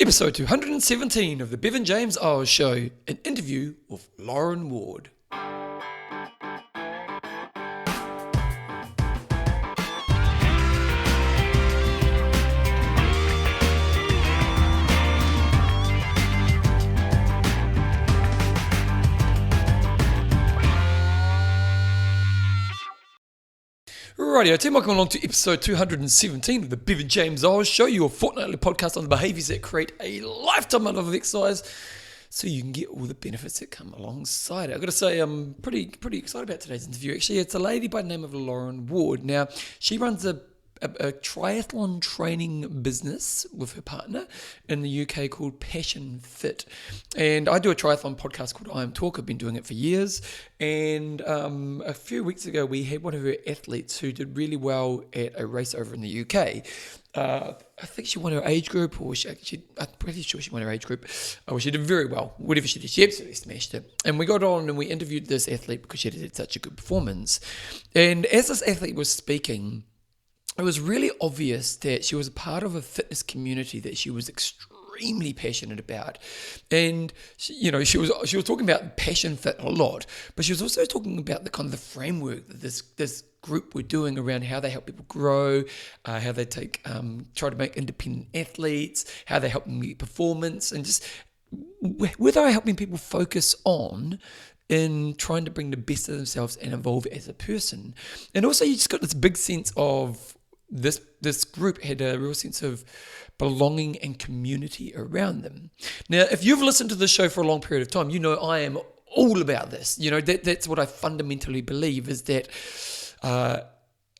Episode 217 of the Bevan James Eyles Show, an interview with Loren Ward. Rightio, team, welcome along to episode 217 of the Bevan James Eyles Show, your fortnightly podcast on the behaviours that create a lifetime of exercise so you can get all the benefits that come alongside it. I've got to say, I'm pretty excited about today's interview. Actually, it's a lady by the name of Loren Ward. Now, she runs a triathlon training business with her partner in the UK called Passion Fit. And I do a triathlon podcast called I Am Talk. I've been doing it for years. And a few weeks ago, we had one of her athletes who did really well at a race over in the UK. I think she won her age group, or I'm pretty sure she won her age group. She did very well. Whatever she did, she absolutely smashed it. And we got on and we interviewed this athlete because she had such a good performance. And as this athlete was speaking, it was really obvious that she was a part of a fitness community that she was extremely passionate about. And she was talking about Passion Fit a lot, but she was also talking about the kind of the framework that this group were doing around how they help people grow, how they try to make independent athletes, how they help them get performance, and just where they're helping people focus on in trying to bring the best of themselves and evolve as a person. And also you just got this big sense of this group had a real sense of belonging and community around them. Now, if you've listened to this show for a long period of time, you know I am all about this. You know, that's what I fundamentally believe, is that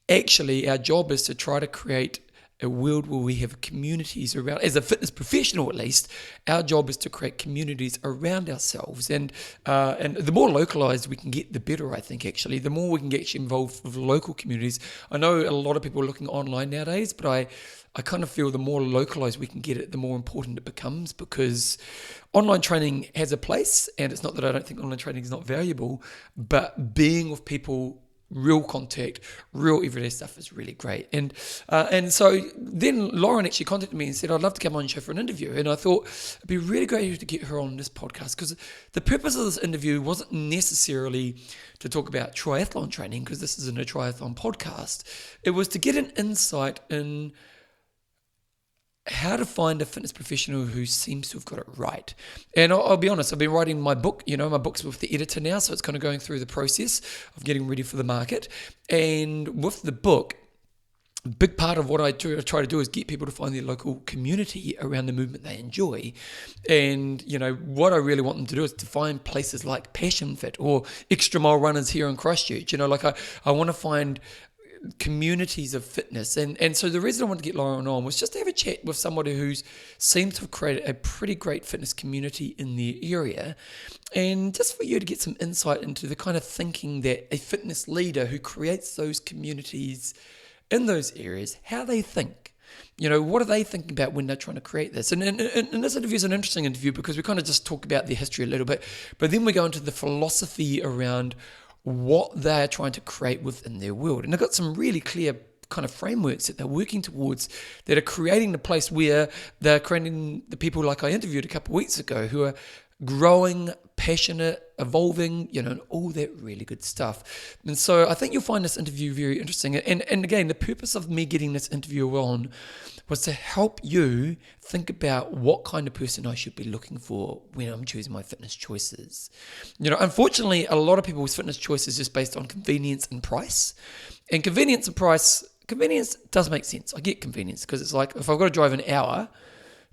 actually our job is to try to create a world where we have communities around, as a fitness professional at least, our job is to create communities around ourselves. And the more localized we can get, the better, I think, actually. The more we can get involved with local communities. I know a lot of people are looking online nowadays, but I kind of feel the more localized we can get it, the more important it becomes, because online training has a place, and it's not that I don't think online training is not valuable, but being with people, real contact, real everyday stuff is really great. And so then Loren actually contacted me and said, I'd love to come on the show for an interview. And I thought it'd be really great to get her on this podcast, because the purpose of this interview wasn't necessarily to talk about triathlon training, because this isn't a triathlon podcast. It was to get an insight in how to find a fitness professional who seems to have got it right. And I'll be honest, I've been writing my book. My book's with the editor now, so it's kind of going through the process of getting ready for the market. And with the book, a big part of what I try to do is get people to find their local community around the movement they enjoy. And, what I really want them to do is to find places like Passion Fit or Extra Mile Runners here in Christchurch. I want to find communities of fitness, and so the reason I wanted to get Loren on was just to have a chat with somebody who's seemed to have created a pretty great fitness community in their area, and just for you to get some insight into the kind of thinking that a fitness leader who creates those communities in those areas, how they think. What are they thinking about when they're trying to create this? And this interview is an interesting interview because we kind of just talk about their history a little bit, but then we go into the philosophy around what they're trying to create within their world. And they've got some really clear kind of frameworks that they're working towards that are creating the place where they're creating the people like I interviewed a couple of weeks ago who are growing, passionate, evolving, and all that really good stuff. And so I think you'll find this interview very interesting. And again, the purpose of me getting this interview on was to help you think about what kind of person I should be looking for when I'm choosing my fitness choices. Unfortunately, a lot of people's fitness choices just based on convenience and price. And convenience does make sense. I get convenience because it's like if I've got to drive an hour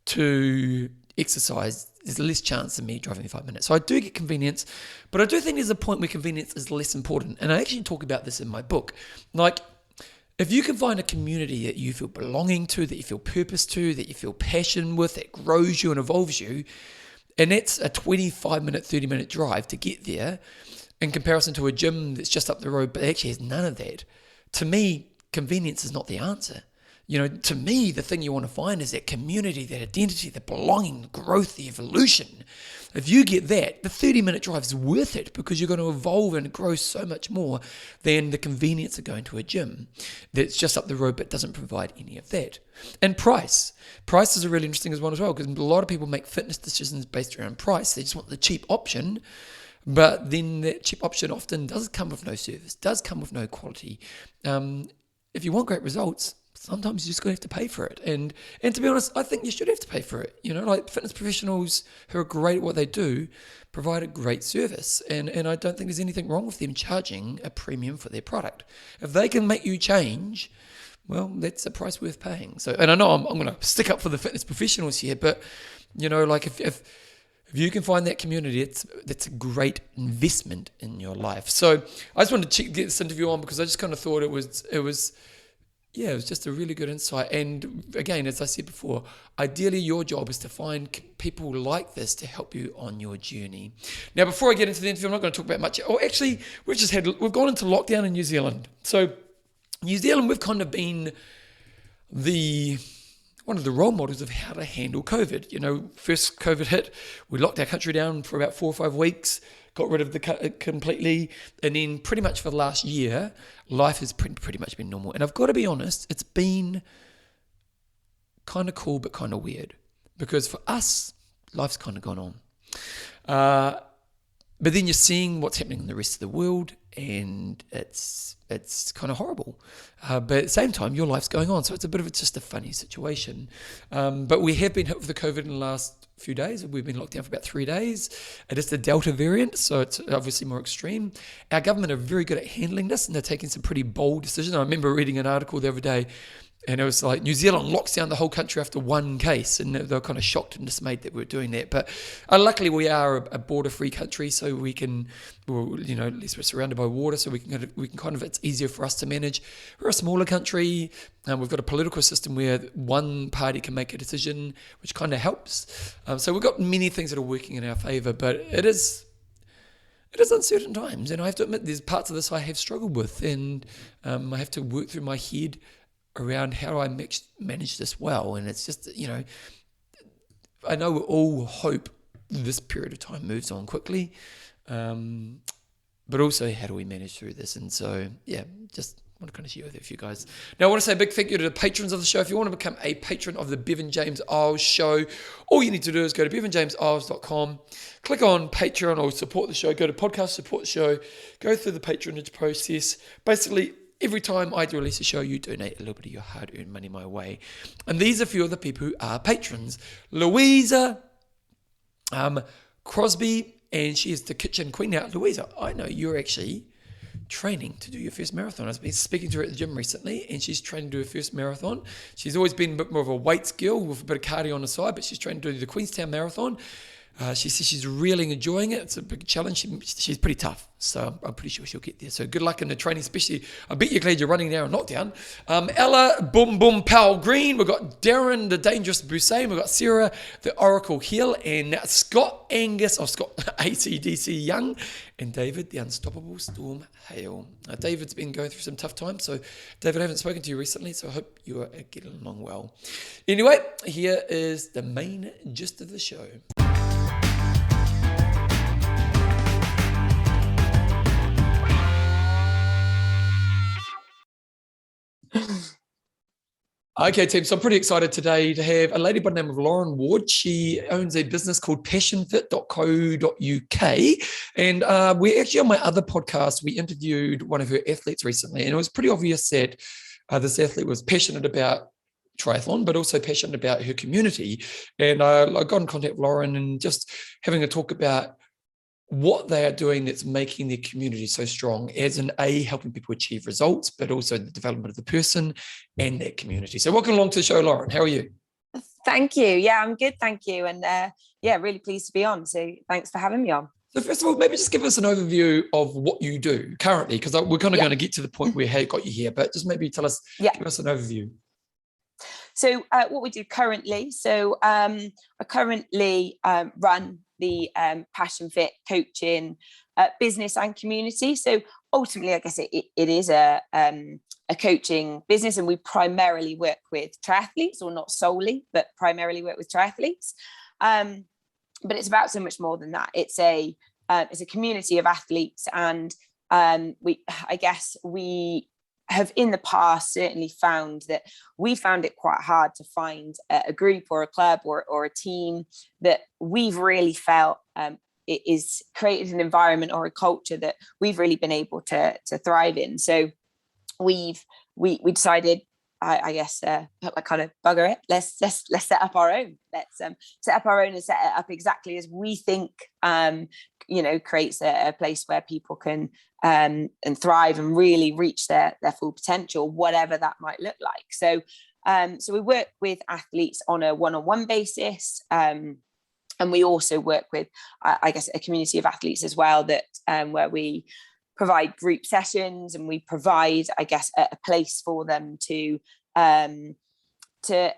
to exercise, there's less chance of me driving 5 minutes. So I do get convenience, but I do think there's a point where convenience is less important. And I actually talk about this in my book. Like, if you can find a community that you feel belonging to, that you feel purpose to, that you feel passion with, that grows you and evolves you, and that's a 25-minute, 30-minute drive to get there, in comparison to a gym that's just up the road but actually has none of that, to me, convenience is not the answer. To me, the thing you want to find is that community, that identity, the belonging, the growth, the evolution. If you get that, the 30-minute drive is worth it because you're going to evolve and grow so much more than the convenience of going to a gym that's just up the road but doesn't provide any of that. And price. Price is a really interesting one as well, because a lot of people make fitness decisions based around price. They just want the cheap option, but then that cheap option often does come with no service, does come with no quality. If you want great results, sometimes you're just going to have to pay for it. And to be honest, I think you should have to pay for it. Like fitness professionals who are great at what they do provide a great service. And I don't think there's anything wrong with them charging a premium for their product. If they can make you change, well, that's a price worth paying. So, and I know I'm going to stick up for the fitness professionals here, but like if you can find that community, that's a great investment in your life. So I just wanted to get this interview on because I just kind of thought it was just a really good insight. And again, as I said before, ideally your job is to find people like this to help you on your journey. One before I get into the interview, I'm not going to talk about much. Oh, actually, we've gone into lockdown in New Zealand. So New Zealand, we've kind of been one of the role models of how to handle COVID. First COVID hit, we locked our country down for about 4 or 5 weeks, got rid of it completely, and then pretty much for the last year, life has pretty much been normal. And I've got to be honest, it's been kind of cool but kind of weird, because for us, life's kind of gone on. But then you're seeing what's happening in the rest of the world, and it's kind of horrible. But at the same time, your life's going on, so it's a bit of just a funny situation. But we have been hit with the COVID in the last few days. We've been locked down for about 3 days. It is the Delta variant, so it's obviously more extreme. Our government are very good at handling this, and they're taking some pretty bold decisions. I remember reading an article the other day, and it was like New Zealand locks down the whole country after one case, and they were kind of shocked and dismayed that we were doing that. But luckily, we are a border-free country, so we can, at least we're surrounded by water, so we can kind of, it's easier for us to manage. We're a smaller country, and we've got a political system where one party can make a decision, which kind of helps. So we've got many things that are working in our favour, but it is uncertain times, and I have to admit, there's parts of this I have struggled with, and I have to work through my head around how do I manage this well. And it's just, I know we all hope this period of time moves on quickly, but also how do we manage through this? And so, just want to kind of share with you guys. Now, I want to say a big thank you to the patrons of the show. If you want to become a patron of the Bevan James Eyles show, all you need to do is go to bevanjameseyles.com, click on Patreon or support the show, go to podcast, support the show, go through the patronage process. Basically, every time I release a show, you donate a little bit of your hard-earned money my way. And these are a few of the people who are patrons. Louisa Crosby, and she is the kitchen queen. Now, Louisa, I know you're actually training to do your first marathon. I've been speaking to her at the gym recently, and she's training to do her first marathon. She's always been a bit more of a weights girl with a bit of cardio on the side, but she's training to do the Queenstown Marathon. She says she's really enjoying it. It's a big challenge. She's pretty tough, so I'm pretty sure she'll get there. So good luck in the training, especially. I bet you're glad you're running now and not down. Ella Boom Boom Powell Green. We've got Darren, the Dangerous Busain. We've got Sarah, the Oracle Hill, and Scott Angus, or Scott ACDC Young, and David, the Unstoppable Storm Hale. David's been going through some tough times, so David, I haven't spoken to you recently, so I hope you are getting along well. Anyway, here is the main gist of the show. Okay, team. So I'm pretty excited today to have a lady by the name of Loren Ward. She owns a business called passionfit.co.uk. And we actually, on my other podcast, we interviewed one of her athletes recently. And it was pretty obvious that this athlete was passionate about triathlon, but also passionate about her community. And I got in contact with Loren and just having a talk about what they are doing that's making their community so strong, as in helping people achieve results, but also the development of the person and their community. So welcome along to the show, Loren. How are you? Thank you. Yeah, I'm good. Thank you. And really pleased to be on. So thanks for having me on. So first of all, maybe just give us an overview of what you do currently, because we're kind of going to get to the point where how got you here, but just maybe give us an overview. So what we do currently, I currently run the Passion Fit coaching business and community. So ultimately, I guess it is a a coaching business, and we primarily work with triathletes, or not solely, but primarily work with triathletes. But it's about so much more than that. It's a community of athletes, and we have in the past certainly found that we found it quite hard to find a group or a club or a team that we've really felt it is created an environment or a culture that we've really been able to thrive in. So we decided, I guess, kind of bugger it. Let's set up our own. Let's set up our own and set it up exactly as we think, creates a place where people can and thrive and really reach their full potential, whatever that might look like. So we work with athletes on a one-on-one basis, and we also work with, I guess, a community of athletes as well, that where we provide group sessions, and we provide, I guess, a place for them to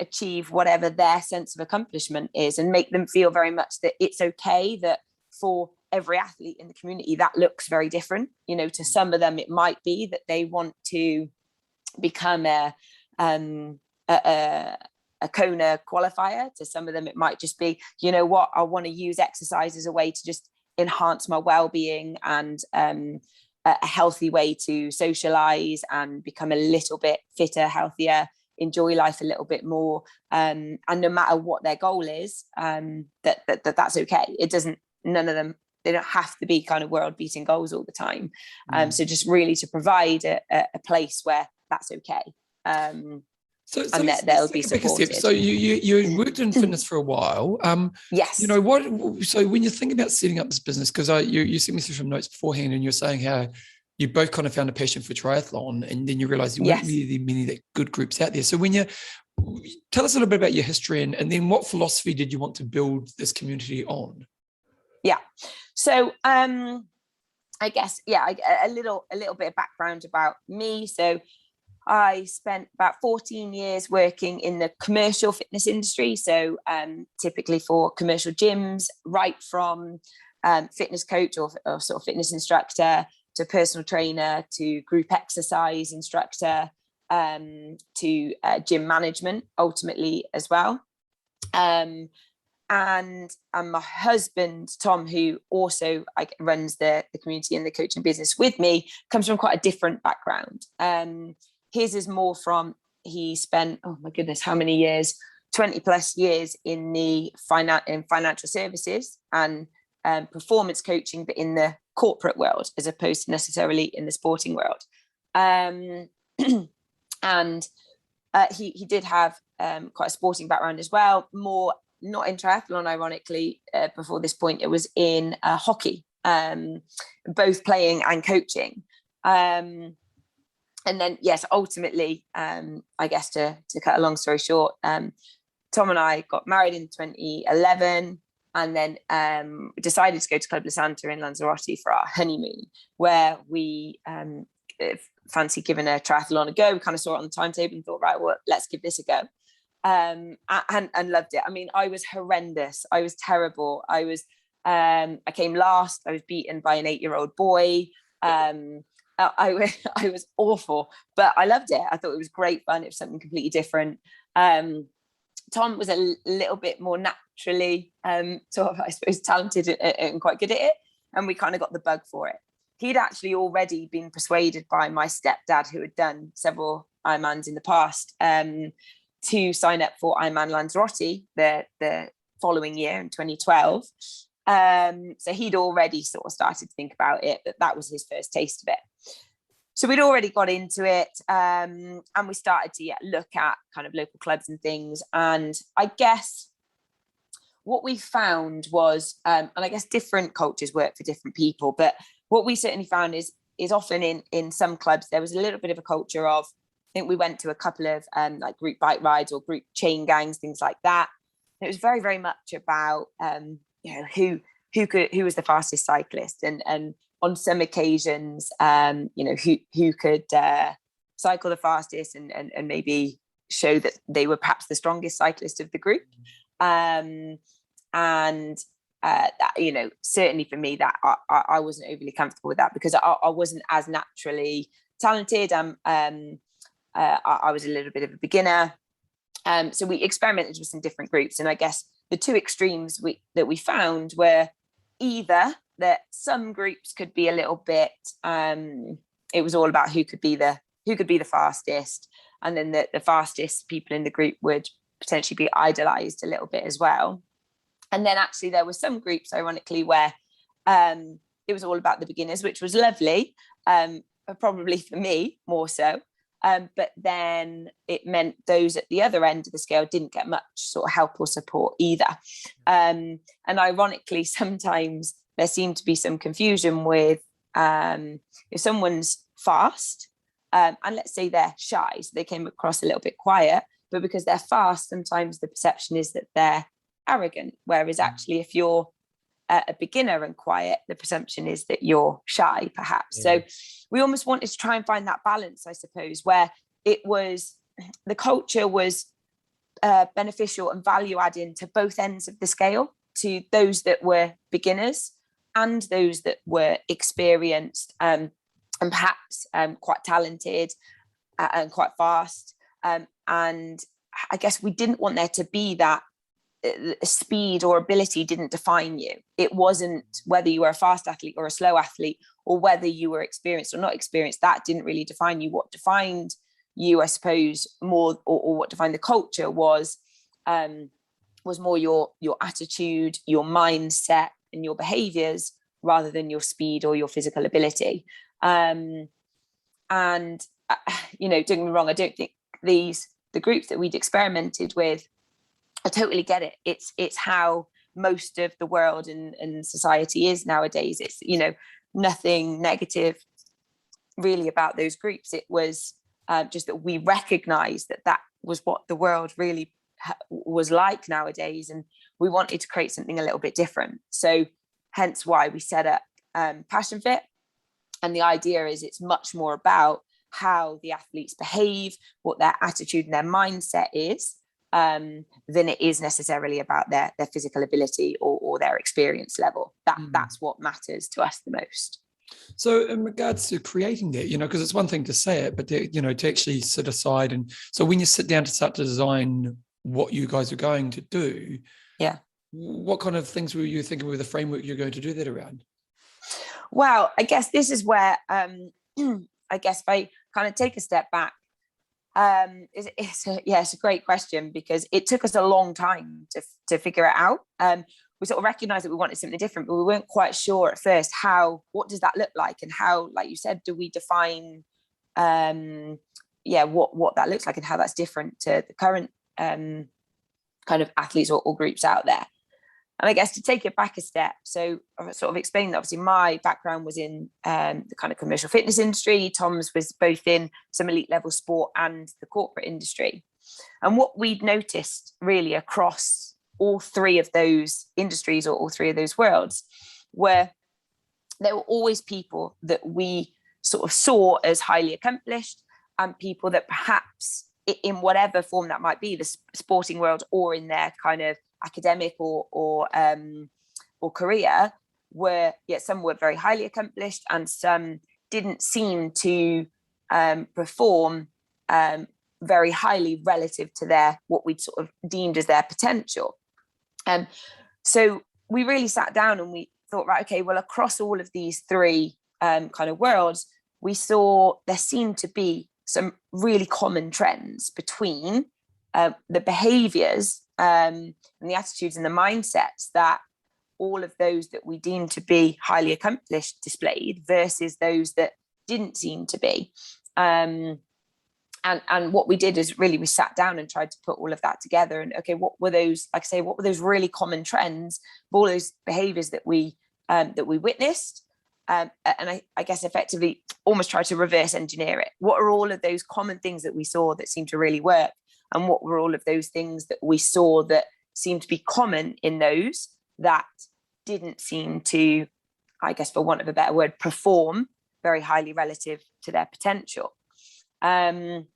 achieve whatever their sense of accomplishment is, and make them feel very much that it's okay, that for every athlete in the community that looks very different. To some of them it might be that they want to become a Kona qualifier. To some of them it might just be, I want to use exercise as a way to just enhance my well-being, and a healthy way to socialize and become a little bit fitter, healthier, enjoy life a little bit more. And no matter what their goal is, that's okay. None of them, they don't have to be kind of world beating goals all the time. So just really to provide a place where that's okay. So and that they'll be supported. So you worked in fitness for a while. Yes. So when you think about setting up this business, because you sent me through some notes beforehand, and you're saying how you both kind of found a passion for triathlon, and then you realized there weren't really many good groups out there. So when you tell us a little bit about your history, and then what philosophy did you want to build this community on? Yeah. So I guess, a little bit of background about me. So I spent about 14 years working in the commercial fitness industry. So typically for commercial gyms, right from fitness coach or sort of fitness instructor, to personal trainer, to group exercise instructor, to gym management ultimately as well. And my husband, Tom, who also runs the community and the coaching business with me, comes from quite a different background. His is more from, he spent, oh my goodness, how many years? 20 plus years in the financial services and performance coaching, but in the corporate world, as opposed to necessarily in the sporting world. And he did have quite a sporting background as well, more not in triathlon, ironically. Before this point, it was in hockey, both playing and coaching. And then, yes, ultimately, I guess to cut a long story short, Tom and I got married in 2011, and then decided to go to Club La Santa in Lanzarote for our honeymoon, where we fancied giving a triathlon a go. We kind of saw it on the timetable and thought, right, well, let's give this a go. And loved it. I mean, I was horrendous. I was terrible. I came last. I was beaten by an 8-year-old boy. I was awful, but I loved it. I thought it was great fun. It was something completely different. Tom was a little bit more naturally sort of, I suppose, talented and quite good at it. And we kind of got the bug for it. He'd actually already been persuaded by my stepdad, who had done several Ironmans in the past, to sign up for Ironman Lanzarote the following year in 2012. So he'd already sort of started to think about it, but that was his first taste of it. So we'd already got into it, and we started to look at kind of local clubs and things. And I guess what we found was, and I guess different cultures work for different people, but what we certainly found is often in some clubs, there was a little bit of a culture of, I think we went to a couple of like group bike rides or group chain gangs, things like that. And it was very, very much about who was the fastest cyclist, and on some occasions, who could cycle the fastest and maybe show that they were perhaps the strongest cyclist of the group. That, certainly for me, that I wasn't overly comfortable with that, because I wasn't as naturally talented. I was a little bit of a beginner. So we experimented with some different groups, and I guess the two extremes that we found were either that some groups could be a little bit, it was all about who could be the fastest, and then the fastest people in the group would potentially be idolized a little bit as well. And then actually there were some groups, ironically, where it was all about the beginners, which was lovely, probably for me more so. But then it meant those at the other end of the scale didn't get much sort of help or support either. And ironically, sometimes there seemed to be some confusion with if someone's fast, and let's say they're shy, so they came across a little bit quiet, but because they're fast, sometimes the perception is that they're arrogant. Whereas actually, if you're a beginner and quiet, the presumption is that you're shy, perhaps. Yeah. So we almost wanted to try and find that balance, I suppose, where it was, the culture was beneficial and value adding to both ends of the scale, to those that were beginners and those that were experienced and perhaps quite talented and quite fast. And I guess we didn't want there to be that speed or ability didn't define you. It wasn't whether you were a fast athlete or a slow athlete, or whether you were experienced or not experienced. That didn't really define you. What defined you, I suppose, more, or what defined the culture was more your attitude, your mindset, and your behaviors, rather than your speed or your physical ability. And don't get me wrong, I don't think the groups that we'd experimented with, I totally get it. It's how most of the world and society is nowadays. It's, nothing negative really about those groups. It was just that we recognized that was what the world really was like nowadays. And we wanted to create something a little bit different. So hence why we set up Passion Fit. And the idea is it's much more about how the athletes behave, what their attitude and their mindset is, than it is necessarily about their physical ability or their experience level. That's what matters to us the most. So in regards to creating that, because it's one thing to say it, but to actually sit aside, and so when you sit down to start to design what you guys are going to do, yeah, what kind of things were you thinking with the framework you're going to do that around? Well, I guess this is where I guess if I kind of take a step back, it's a great question, because it took us a long time to figure it out. We sort of recognized that we wanted something different, but we weren't quite sure at first what does that look like, and how, like you said, do we define what that looks like, and how that's different to the current kind of athletes or groups out there. And I guess to take it back a step, so I sort of explained that obviously my background was in the kind of commercial fitness industry. Tom's was both in some elite level sport and the corporate industry. And what we'd noticed really across all three of those industries, or all three of those worlds, were there were always people that we sort of saw as highly accomplished, and people that perhaps in whatever form that might be, the sporting world or in their kind of academic or career, some were very highly accomplished, and some didn't seem to perform very highly relative to what we'd sort of deemed as their potential. So we really sat down and we thought, right, okay, well, across all of these three kind of worlds, we saw there seemed to be some really common trends between the behaviors and the attitudes and the mindsets that all of those that we deemed to be highly accomplished displayed, versus those that didn't seem to be. And what we did is really we sat down and tried to put all of that together. And okay, what were those, like I say, what were those really common trends of all those behaviors that we witnessed? And I guess effectively almost try to reverse engineer it. What are all of those common things that we saw that seemed to really work? And what were all of those things that we saw that seemed to be common in those that didn't seem to, I guess for want of a better word, perform very highly relative to their potential? And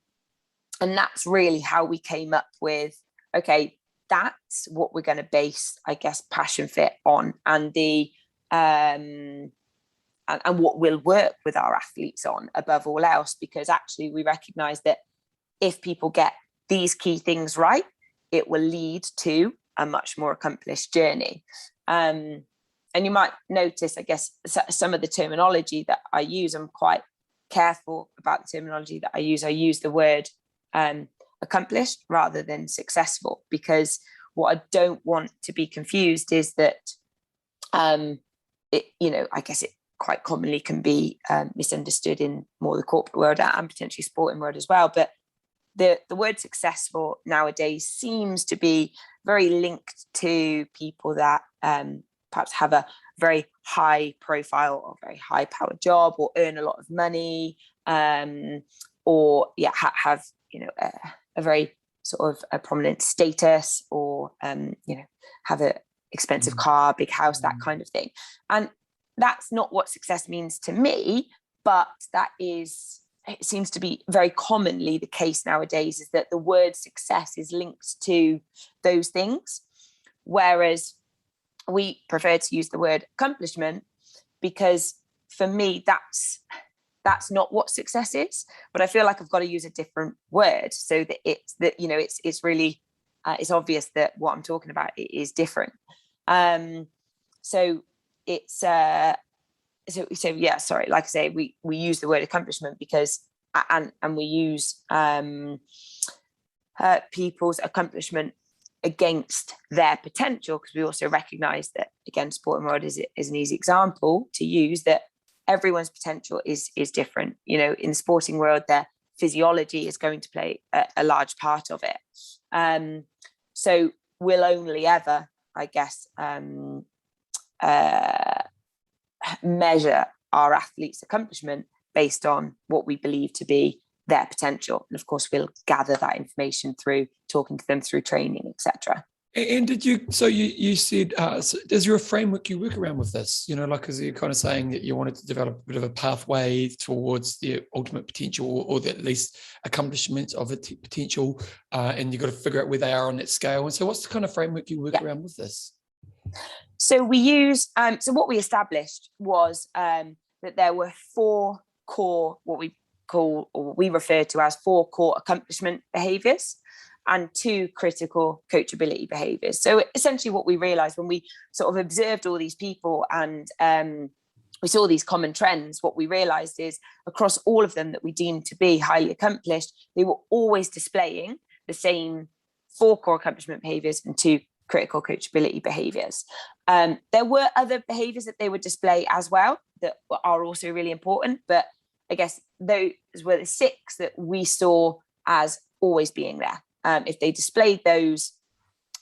that's really how we came up with, okay, that's what we're going to base, I guess, Passion Fit on, and the and what will work with our athletes on above all else, because actually we recognize that if people get these key things right, it will lead to a much more accomplished journey. And you might notice, I guess, some of the terminology that I use, I'm quite careful about the terminology that I use. I use the word accomplished rather than successful, because what I don't want to be confused is that I guess it quite commonly can be misunderstood in more the corporate world and potentially sporting world as well. But the word successful nowadays seems to be very linked to people that perhaps have a very high profile or very high powered job, or earn a lot of money, or have a very sort of a prominent status, or have a expensive car, big house, that kind of thing. And that's not what success means to me, but it seems to be very commonly the case nowadays, is that the word success is linked to those things, whereas we prefer to use the word accomplishment, because for me that's not what success is. But I feel like I've got to use a different word so that it's really it's obvious that what I'm talking about is different. So it's sorry, like I say, we use the word accomplishment because and we use people's accomplishment against their potential, because we also recognize that, again, sporting world is an easy example to use, that everyone's potential is different. In the sporting world, their physiology is going to play a large part of it. So we'll only ever, I guess, measure our athletes' accomplishment based on what we believe to be their potential. And of course, we'll gather that information through talking to them through training, etc. And did you, so you said, is there a framework you work around with this? Is you're kind of saying that you wanted to develop a bit of a pathway towards the ultimate potential, or the at least accomplishment of a potential, and you've got to figure out where they are on that scale. And so what's the kind of framework you work around with this? So we use, so what we established was that there were four core, what we refer to as four core accomplishment behaviours, and two critical coachability behaviours. So essentially what we realised when we sort of observed all these people and we saw these common trends, what we realised is across all of them that we deemed to be highly accomplished, they were always displaying the same four core accomplishment behaviours and two critical coachability behaviours. There were other behaviours that they would display as well that are also really important, but I guess those were the six that we saw as always being there. If they displayed those,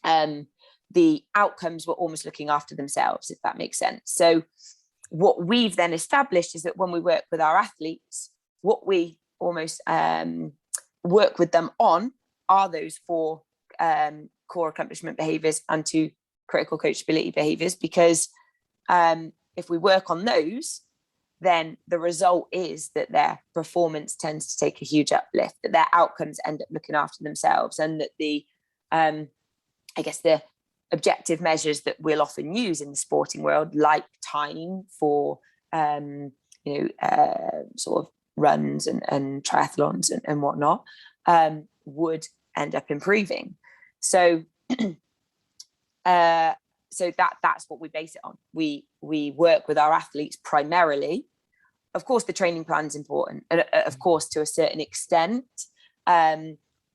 the outcomes were almost looking after themselves, if that makes sense. So what we've then established is that when we work with our athletes, what we almost work with them on are those four core accomplishment behaviours and two critical coachability behaviours, because if we work on those, then the result is that their performance tends to take a huge uplift, that their outcomes end up looking after themselves, and that the objective measures that we'll often use in the sporting world, like time for sort of runs and triathlons and whatnot, would end up improving. So that's what we base it on. We work with our athletes primarily. Of course, the training plan is important, and of course, to a certain extent,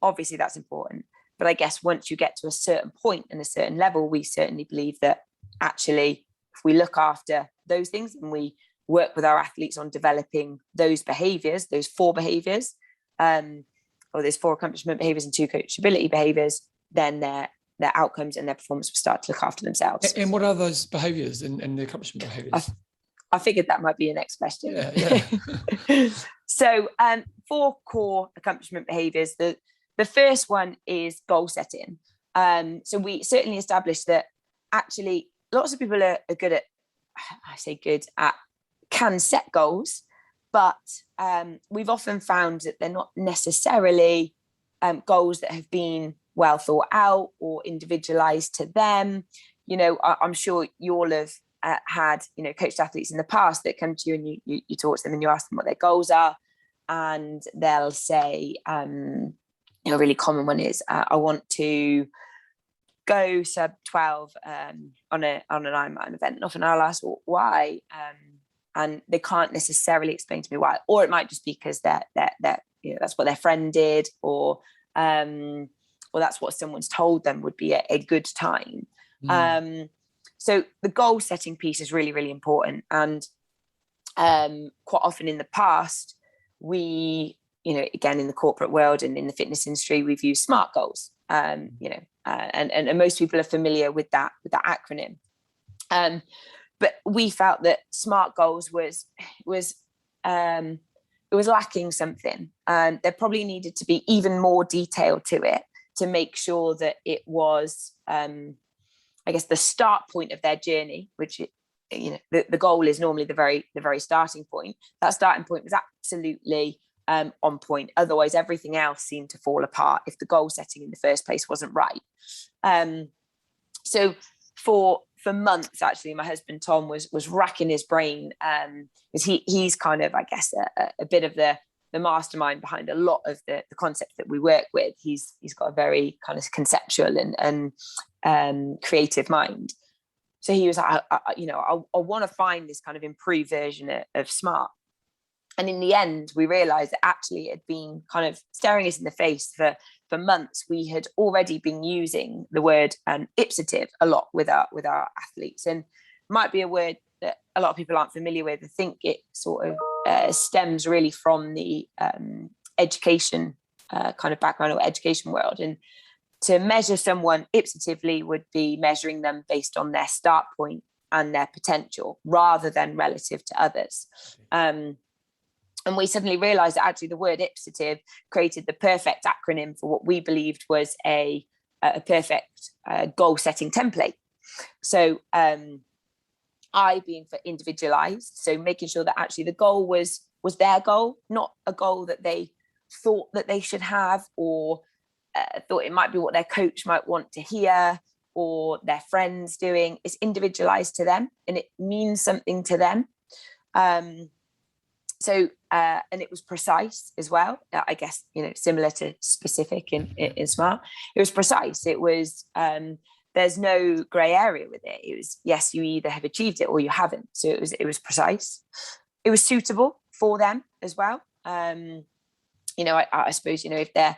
obviously that's important. But I guess once you get to a certain point and a certain level, we certainly believe that actually, if we look after those things and we work with our athletes on developing those behaviours, those four behaviours, or those four accomplishment behaviours and two coachability behaviours, then their outcomes and their performance will start to look after themselves. And what are those behaviours and the accomplishment behaviours? I figured that might be your next question. Yeah. So four core accomplishment behaviours. The first one is goal setting. So we certainly established that actually lots of people are good at, can set goals, but we've often found that they're not necessarily goals that have been well thought out or individualized to them. I'm sure you all have had, coached athletes in the past that come to you and you talk to them and you ask them what their goals are, and they'll say, a really common one is I want to go sub 12 on an Ironman event. And often I'll ask, well, why? And they can't necessarily explain to me why. Or it might just be because they're that's what their friend did, or that's what someone's told them would be a good time. So the goal setting piece is really, really important. And quite often in the past, we, again, in the corporate world and in the fitness industry, we've used SMART goals, and most people are familiar with that acronym. But we felt that SMART goals was lacking something. There probably needed to be even more detail to it to make sure that it was, I guess, the start point of their journey, which, the goal is normally the very starting point. That starting point was absolutely on point. Otherwise, everything else seemed to fall apart if the goal setting in the first place wasn't right. So for months, actually, my husband Tom was racking his brain, because he's kind of, I guess, a bit of the mastermind behind a lot of the concepts that we work with. He's got a very kind of conceptual and creative mind. So he was like, I want to find this kind of improved version of SMART. And in the end, we realized that actually it had been kind of staring us in the face for months. We had already been using the word ipsative a lot with our athletes, and might be a word that a lot of people aren't familiar with. I think it sort of stems really from the education kind of background or education world. And to measure someone ipsatively would be measuring them based on their start point and their potential rather than relative to others. And we suddenly realized that actually the word ipsative created the perfect acronym for what we believed was a perfect goal setting template. So I being for individualized, so making sure that actually the goal was their goal, not a goal that they thought that they should have, or thought it might be what their coach might want to hear, or their friends doing. It's individualized to them, and it means something to them. So and it was precise as well. I guess, similar to specific in SMART. It was precise. It was there's no grey area with it. It was, yes, you either have achieved it or you haven't. So it was precise. It was suitable for them as well. I suppose, if their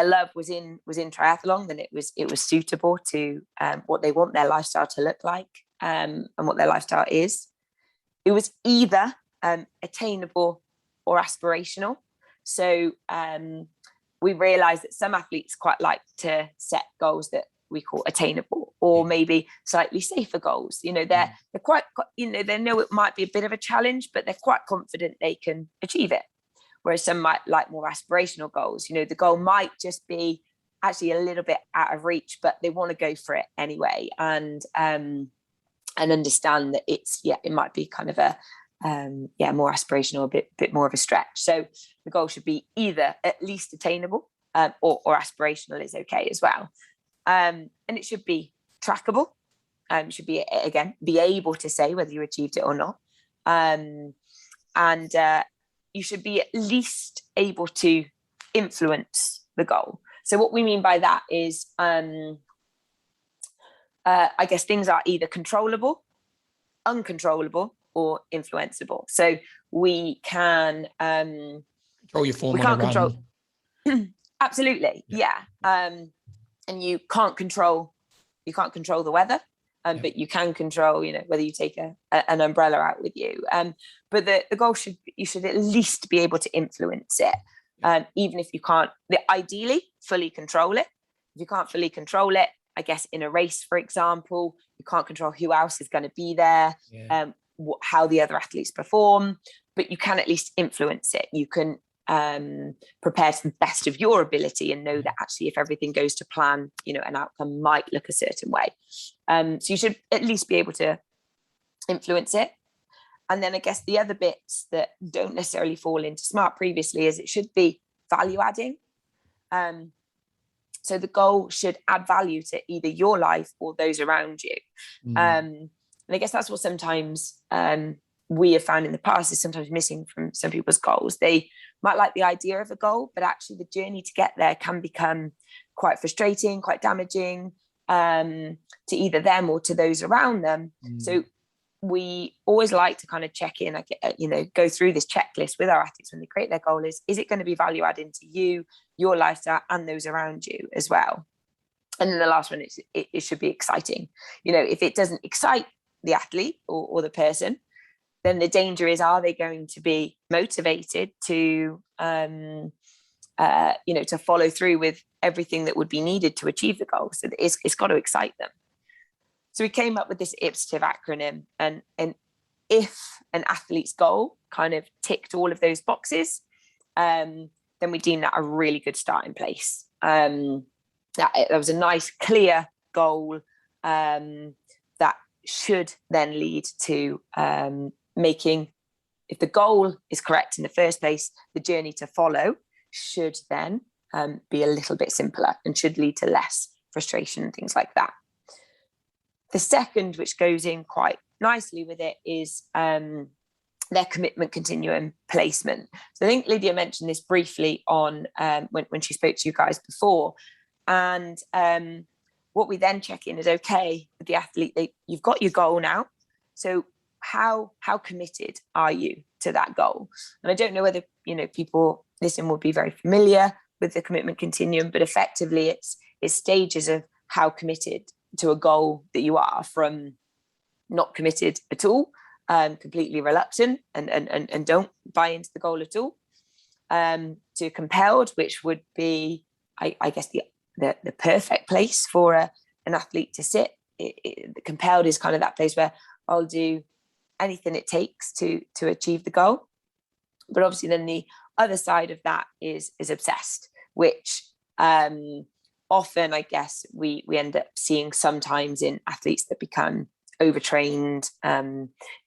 love was in triathlon, then it was suitable to what they want their lifestyle to look like, and what their lifestyle is. It was either attainable or aspirational. So we realized that some athletes quite like to set goals that we call attainable, or maybe slightly safer goals. They're quite, they know it might be a bit of a challenge, but they're quite confident they can achieve it. Whereas some might like more aspirational goals. The goal might just be actually a little bit out of reach, but they want to go for it anyway, and understand that it might be kind of a more aspirational, a bit more of a stretch. So the goal should be either at least attainable, or aspirational is okay as well. And it should be trackable. It should be, again, be able to say whether you achieved it or not. And you should be at least able to influence the goal. So what we mean by that is, I guess things are either controllable, uncontrollable, or influenceable. So we can control your form. We can't control. Absolutely, yeah. And you can't control the weather. But you can control, whether you take an umbrella out with you. But the goal you should at least be able to influence it, even if you can't, ideally, fully control it. If you can't fully control it, I guess in a race, for example, you can't control who else is going to be there, how the other athletes perform, but you can at least influence it. You can prepare to the best of your ability and know that actually if everything goes to plan, an outcome might look a certain way. So you should at least be able to influence it. And then I guess the other bits that don't necessarily fall into SMART previously is it should be value adding. So the goal should add value to either your life or those around you. And I guess that's what sometimes we have found in the past is sometimes missing from some people's goals. They might like the idea of a goal, but actually the journey to get there can become quite frustrating, quite damaging, to either them or to those around them. So we always like to kind of check in, go through this checklist with our athletes when they create their goal. Is it going to be value adding to you, your lifestyle, and those around you as well? And then the last one is it should be exciting. If it doesn't excite the athlete or the person, then the danger is, are they going to be motivated to to follow through with everything that would be needed to achieve the goal? So it's got to excite them. So we came up with this IPSITIV acronym, and if an athlete's goal kind of ticked all of those boxes, then we deem that a really good starting place. That was a nice, clear goal that should then lead to making, if the goal is correct in the first place, the journey to follow should then be a little bit simpler and should lead to less frustration and things like that. The second, which goes in quite nicely with it, is their commitment continuum placement. So I think Lydia mentioned this briefly on when she spoke to you guys before. And what we then check in is, okay, with the athlete, you've got your goal now. So how committed are you to that goal? And I don't know whether people listening will be very familiar with the commitment continuum, but effectively it's stages of how committed to a goal that you are, from not committed at all, completely reluctant and don't buy into the goal at all, to compelled, which would be, I guess, the perfect place for an athlete to sit. Compelled is kind of that place where I'll do anything it takes to achieve the goal. But obviously then the other side of that is obsessed, which often, I guess, we end up seeing sometimes in athletes that become overtrained,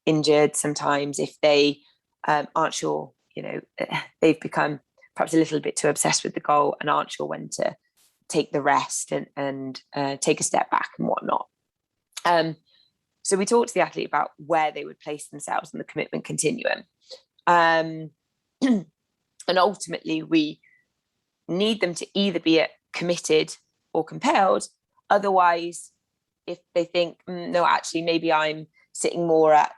injured. Sometimes if they aren't sure, they've become perhaps a little bit too obsessed with the goal and aren't sure when to take the rest and take a step back and whatnot. So we talked to the athlete about where they would place themselves in the commitment continuum. And ultimately, we need them to either be committed or compelled. Otherwise, if they think, no, actually, maybe I'm sitting more at,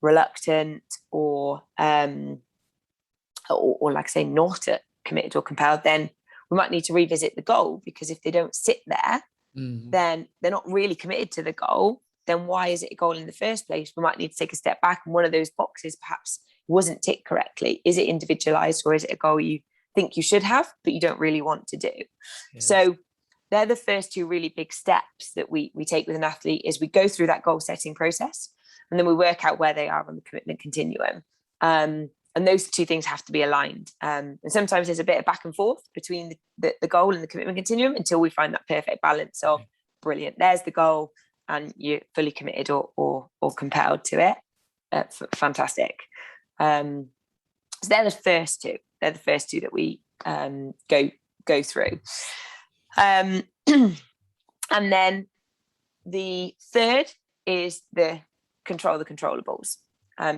reluctant or like I say, not committed or compelled, then we might need to revisit the goal, because if they don't sit there, then they're not really committed to the goal. Then why is it a goal in the first place? We might need to take a step back, and one of those boxes perhaps wasn't ticked correctly. Is it individualized, or is it a goal you think you should have, but you don't really want to do? Yes. So they're the first two really big steps that we take with an athlete, is we go through that goal setting process, and then we work out where they are on the commitment continuum. And those two things have to be aligned. And sometimes there's a bit of back and forth between the goal and the commitment continuum until we find that perfect balance of, brilliant, there's the goal and you're fully committed or compelled to it. Fantastic. So they're the first two. They're the first two that we go through. And then the third is the controllables.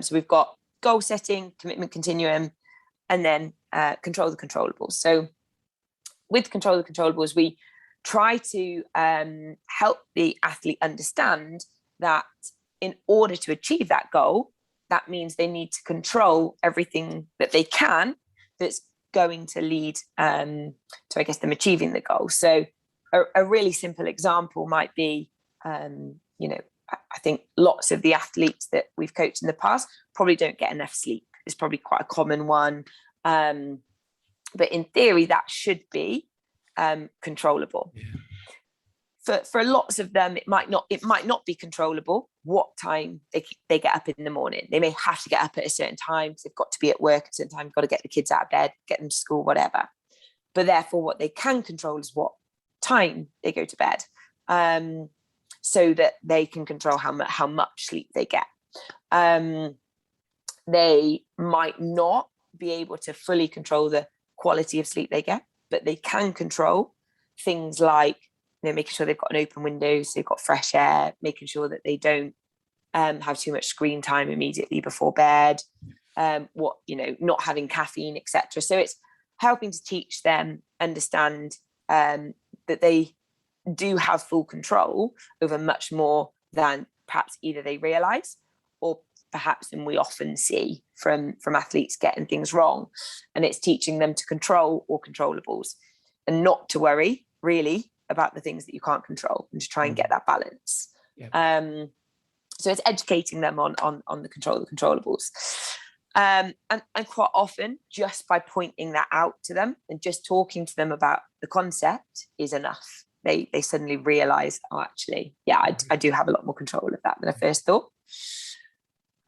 So we've got goal setting, commitment continuum, and then control the controllables. So with control the controllables, we try to help the athlete understand that in order to achieve that goal, that means they need to control everything that they can that's going to lead to, I guess, them achieving the goal. So a really simple example might be, I think lots of the athletes that we've coached in the past probably don't get enough sleep. It's probably quite a common one. But in theory, that should be controllable. Yeah. For lots of them, it might not be controllable what time they get up in the morning. They may have to get up at a certain time because they've got to be at work at a certain time, got to get the kids out of bed, get them to school, whatever. But therefore, what they can control is what time they go to bed. So that they can control how much sleep they get. They might not be able to fully control the quality of sleep they get, but they can control things like, making sure they've got an open window, so they've got fresh air, making sure that they don't have too much screen time immediately before bed, what, not having caffeine, etc. So it's helping to teach them, understand that they do have full control over much more than perhaps either they realize, or perhaps than we often see from athletes getting things wrong. And it's teaching them to control all controllables and not to worry really about the things that you can't control, and to try and get that balance. Yeah. So it's educating them on the controllables. And quite often, just by pointing that out to them and just talking to them about the concept is enough. They suddenly realize, oh, actually, yeah, I do have a lot more control of that than I first thought.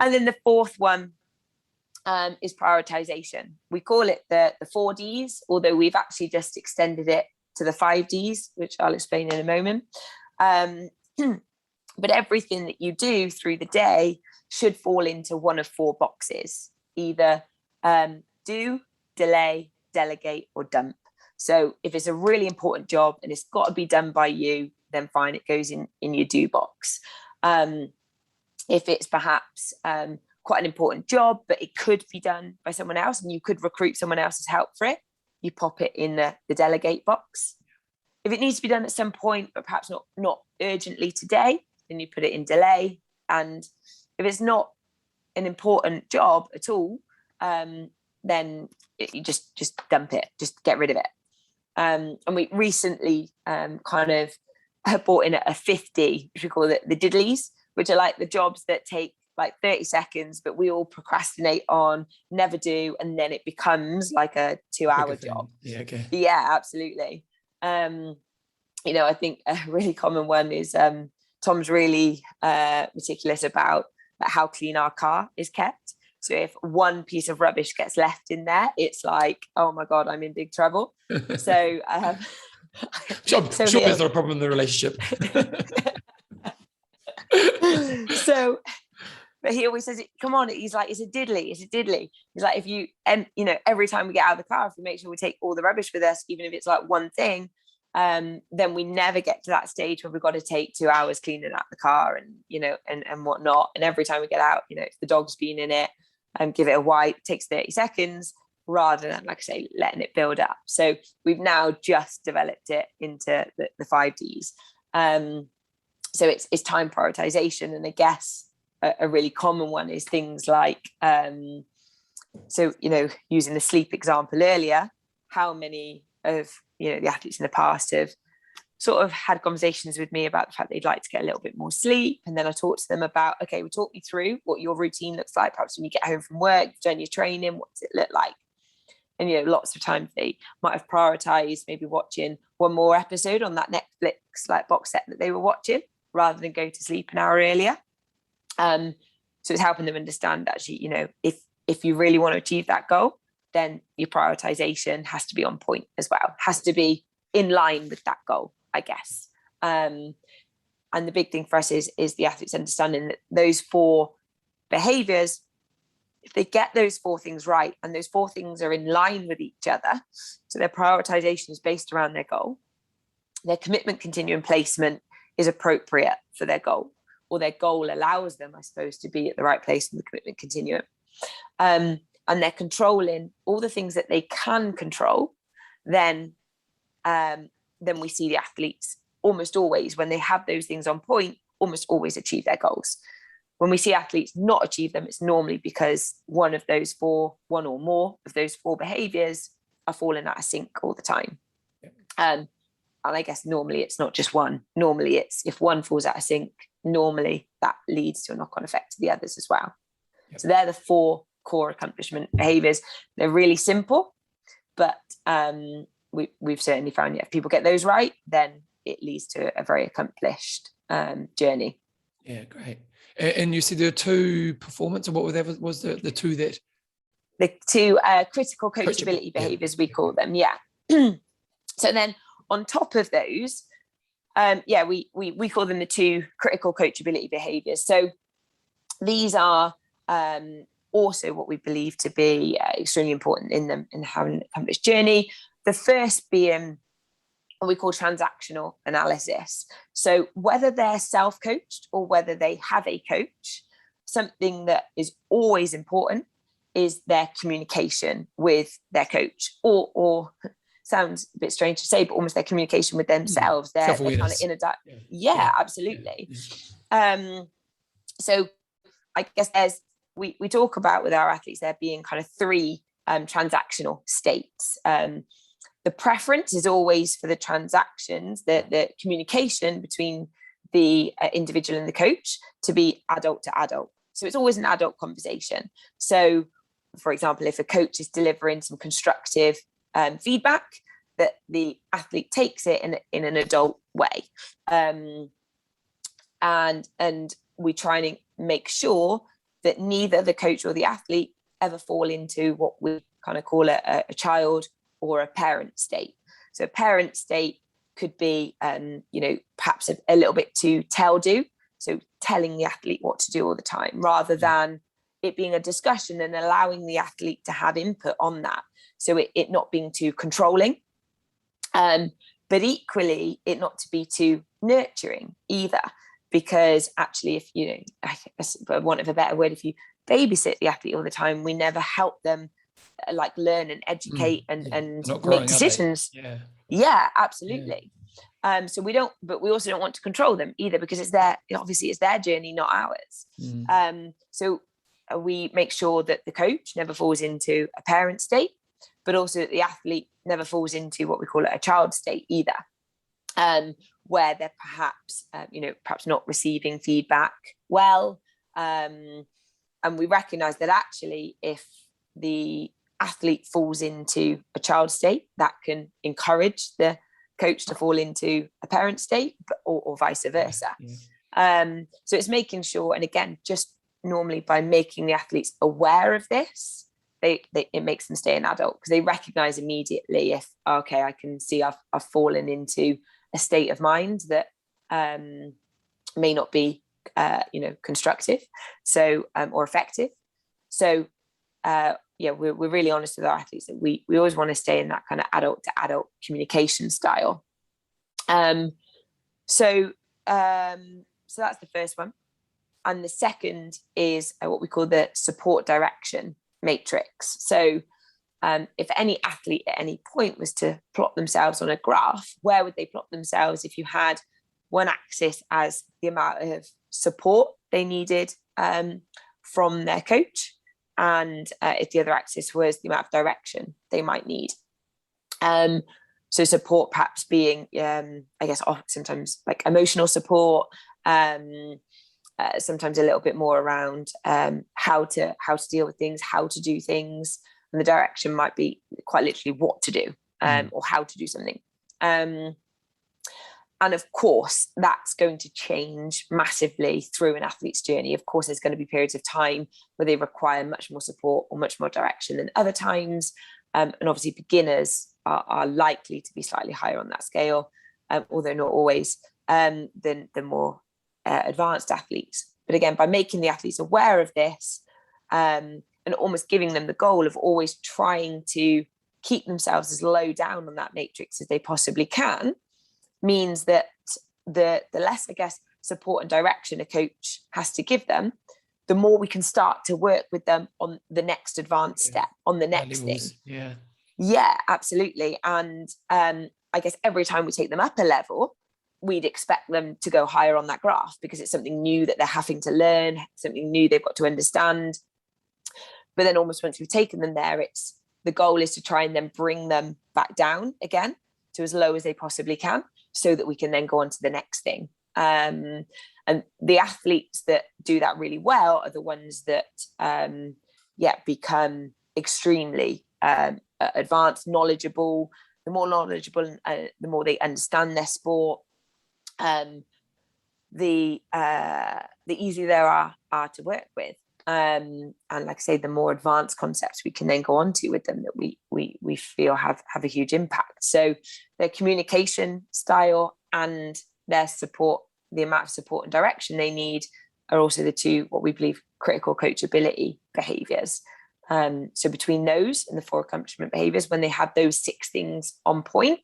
And then the fourth one is prioritization. We call it the 4Ds, although we've actually just extended it to the 5Ds, which I'll explain in a moment. But everything that you do through the day should fall into one of 4 boxes: either do, delay, delegate, or dump. So if it's a really important job and it's got to be done by you, then fine, it goes in your do box. If it's perhaps quite an important job, but it could be done by someone else and you could recruit someone else's help for it, you pop it in the delegate box. If it needs to be done at some point, but perhaps not urgently today, then you put it in delay. And if it's not an important job at all, then you just dump it, just get rid of it. And we recently kind of brought in a 50, which we call the diddlies, which are like the jobs that take like 30 seconds, but we all procrastinate on, never do, and then it becomes like a 2-hour job. Yeah, okay. Yeah, absolutely. I think a really common one is Tom's really meticulous about how clean our car is kept. So if one piece of rubbish gets left in there, it's like, oh my God, I'm in big trouble. So sure there's not a problem in the relationship. So, but he always says, come on, he's like, it's a diddly. He's like, if you, and every time we get out of the car, if we make sure we take all the rubbish with us, even if it's like one thing, then we never get to that stage where we've got to take 2 hours cleaning out the car and whatnot. And every time we get out, if the dog's been in it, give it a wipe, takes 30 seconds rather than, like I say, letting it build up. So we've now just developed it into the 5Ds. So it's time prioritization. And I guess a really common one is things like, using the sleep example earlier, how many of the athletes in the past have sort of had conversations with me about the fact they'd like to get a little bit more sleep. And then I talk to them about, okay, well, talk me through what your routine looks like. Perhaps when you get home from work, you've done your training, what does it look like? And, lots of times they might have prioritized maybe watching one more episode on that Netflix like box set that they were watching rather than go to sleep an hour earlier. So it's helping them understand actually, if you really want to achieve that goal, then your prioritization has to be on point as well, has to be in line with that goal, I guess. And the big thing for us is the athletes understanding that those 4 behaviors, if they get those 4 things right and those 4 things are in line with each other, so their prioritization is based around their goal, their commitment continuum placement is appropriate for their goal, or their goal allows them, I suppose, to be at the right place in the commitment continuum. And they're controlling all the things that they can control, then we see the athletes almost always, when they have those things on point, almost always achieve their goals. When we see athletes not achieve them, it's normally because one or more of those 4 behaviors are falling out of sync all the time. And I guess normally it's not just one. Normally it's, if one falls out of sync, normally that leads to a knock-on effect to the others as well. Yep. So they're the 4 core accomplishment behaviors. They're really simple, but we've certainly found if people get those right, then it leads to a very accomplished journey. Yeah, great. And you said there are 2 performance, or what was the 2 that? The 2 critical coachability behaviors, we call them. Yeah. So then on top of those, we call them the 2 critical coachability behaviors. So these are also what we believe to be extremely important in having an accomplished journey. The first being what we call transactional analysis. So whether they're self-coached or whether they have a coach, something that is always important is their communication with their coach, or sounds a bit strange to say, but almost their communication with themselves, their kind of inner absolutely. So I guess we talk about with our athletes there being kind of three transactional states. The preference is always for the transactions, the communication between the individual and the coach, to be adult to adult. So it's always an adult conversation. So, for example, if a coach is delivering some constructive feedback, that the athlete takes it in an adult way. And we try and make sure that neither the coach or the athlete ever fall into what we kind of call a child or a parent state. So a parent state could be, perhaps a little bit too tell-do. So telling the athlete what to do all the time, rather than it being a discussion and allowing the athlete to have input on that. So it not being too controlling, but equally it not to be too nurturing either. Because actually, if I guess, for want of a better word, if you babysit the athlete all the time, we never help them learn and educate and make decisions. Yeah, absolutely. So we don't, but we also don't want to control them either, because it's their journey, not ours. So we make sure that the coach never falls into a parent state, but also that the athlete never falls into what we call a child state either. Where they're perhaps not receiving feedback well. And we recognize that actually, if the athlete falls into a child state, that can encourage the coach to fall into a parent state, or vice versa. So it's making sure, and again, just normally by making the athletes aware of this, it makes them stay an adult, because they recognize immediately if, okay, I can see I've fallen into a state of mind that may not be constructive, so or effective. So we're really honest with our athletes that we always want to stay in that kind of adult to adult communication style. So that's the first one. And the second is what we call the support direction matrix. So if any athlete at any point was to plot themselves on a graph, where would they plot themselves if you had one axis as the amount of support they needed from their coach, and if the other axis was the amount of direction they might need? So support perhaps being, sometimes like emotional support, sometimes a little bit more around how to deal with things, how to do things. And the direction might be quite literally what to do, or how to do something. And of course, that's going to change massively through an athlete's journey. Of course, there's going to be periods of time where they require much more support or much more direction than other times. And obviously, beginners are likely to be slightly higher on that scale, although not always, than the more advanced athletes. But again, by making the athletes aware of this, and almost giving them the goal of always trying to keep themselves as low down on that matrix as they possibly can, means that the less, I guess, support and direction a coach has to give them, the more we can start to work with them on the next advanced step, on the next thing. Yeah, absolutely. And I guess every time we take them up a level, we'd expect them to go higher on that graph, because it's something new that they're having to learn, something new they've got to understand. But then almost once we've taken them there, the goal is to try and then bring them back down again to as low as they possibly can, so that we can then go on to the next thing. And the athletes that do that really well are the ones that become extremely advanced, knowledgeable. The more knowledgeable, the more they understand their sport, the easier they are to work with. And like I say, the more advanced concepts we can then go on to with them that we feel have a huge impact. So their communication style and their support, the amount of support and direction they need, are also the two, what we believe, critical coachability behaviors. So between those and the 4 accomplishment behaviors, when they have those 6 things on point,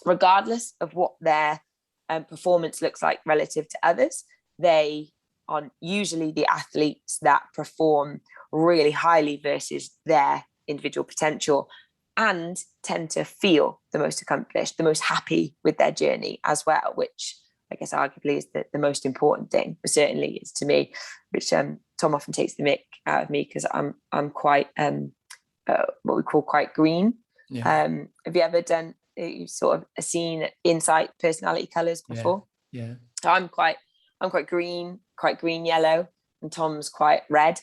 regardless of what their performance looks like relative to others, they are usually the athletes that perform really highly versus their individual potential, and tend to feel the most accomplished, the most happy with their journey as well, which I guess arguably is the most important thing, but certainly is to me, which Tom often takes the mick out of me because I'm quite what we call quite green. Yeah. Have you ever done sort of seen insight personality colours before? Yeah. So I'm quite green yellow, and Tom's quite red.